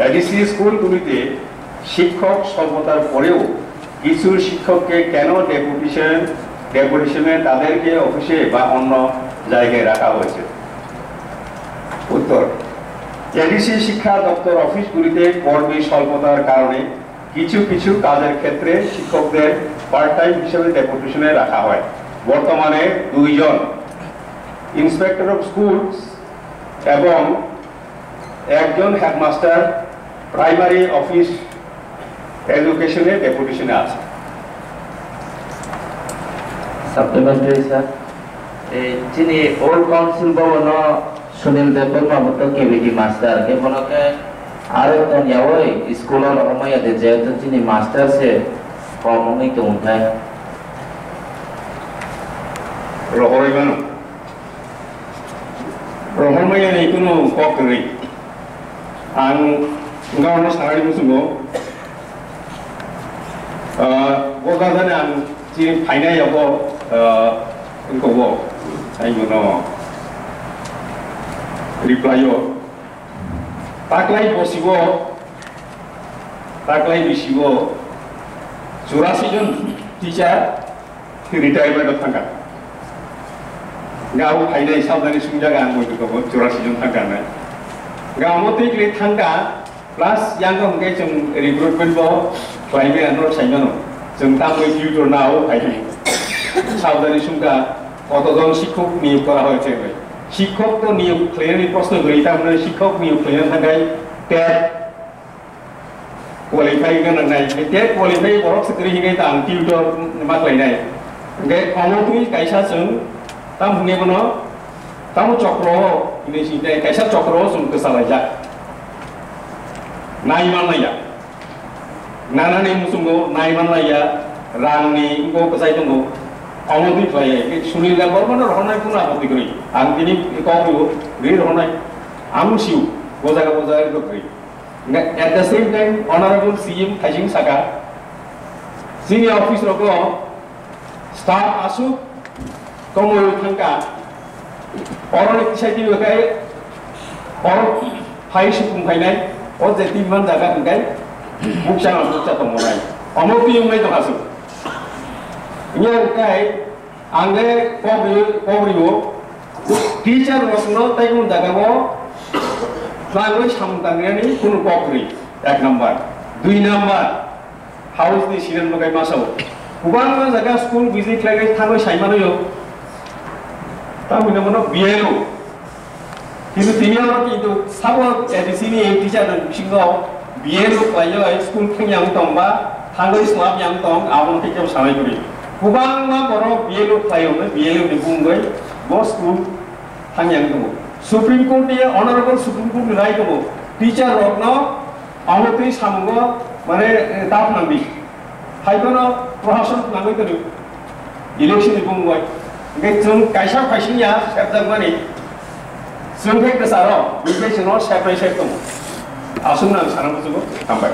ADC স্কুলগুলিতে শিক্ষক স্বল্পতার পরেও কিছু শিক্ষককে কেন ডেপুটেশনে তাদেরকে অফিসে বা অন্য জায়গায় রাখা হয়েছে? উত্তর, এডিসি শিক্ষা দপ্তর অফিসগুলিতে কর্মী স্বল্পতার কারণে কিছু কিছু কাজের ক্ষেত্রে শিক্ষকদের পার্ট টাইম হিসেবে ডেপুটেশনে রাখা হয়। বর্তমানে 2 জন ইন্সপেক্টর অফ স্কুলস এবং 1 জন হেডমাস্টার প্রাইমারি অফিস এডুকেশনে ডেপুটেশনে আছে। সাপ্লিমেন্টারি স্যার, এই যিনি ওল্ড কাউন্সিল ভবন সুনীল দেববর্মা কেবিটি মাস্টার কেবলকে আরো তনিয়াওই স্কুলের রহমাইয়াতে যেহেতু যিনি মাস্টার সে কমই তো উঠায় রহমাইমানো রহমাইয়াनि কোনো কক गैयै आं गावनो सानानै बुंसुङो गगाजाने आं जि फाइनायावबो इनखौबो आइमोनो रिप्लायो ताक्लाय बसिबो ताक्लाय बिसिबो 84 जन टीचार रिटायरमेन्ट थांगा गाव फाइनाय सावदानि सुंजागा आं बयखौबो 84 जन थांगानाय गाव मते थांगा प्लास यांग हमके जों रिक्रुटमेन्ट बो क्लाइमे आनो साइमानो जों तामै टिउटर नाव फाइनाय सावदानि सुंगा কতজন শিক্ষক নিয়োগ করা হয়েছে শিক্ষক তো নিয়োগ ক্লিয়ারলি প্রশ্ন করি তারপরে শিক্ষক নিয়োগ ক্লিয়ার থাকায় টেট কোয়ালিফাই गोनां नाय टेट क्वालिफाई बरक सकरि हिगै तां टिउटर माख्लायनाय गे अमतुइ कायसा जों ताम हुनेबनो ताम चक्र नि सिते कायसा चक्र जों गोसालायजा नायमाननाया नानानै मुसुंगो नायमाननाया रांनि गो गसाय दंगो अमतुइ फ्लाय सुनील देबबर्मा रहनाय कुन आपत्ति करि आं दिनि कइबो रि रहनाय आमुसिउ गजागा गजागा at the same time honorable CM Kajing Saka senior officer ko staff asu komol thangka oroni kisai wakai or phai sukung phainai or je timman jaga ngai buksa buksa tomonai amoti umai to asu nya kai ange kobriwo teacher rokno taimun jaga mo Lalu samtangnya ini kuno kokri, 1 number, 2 number, house di sini bagai masuk. Bukan jaga school visit lagi thago saimano yo. Tahu nama BLO. Itu tiga orang itu sama di sini yang teacher dan singgau BLO ayo school yang tomba, thago Islam yang tong, awam teacher samai kuri. Bukan orang BLO ayo BLO di bungkai, bos school yang tong. Supreme Court dia honorable Supreme Court nilai tu, teacher rokno, awak tu samgo, mana tap nambi, hai kono prohasan nambi tu, election di bungkai, kita kaisa kaisinya, siapa mana, sungguh kesaro, biasa senar siapa tu, asumna sekarang tu juga tambah.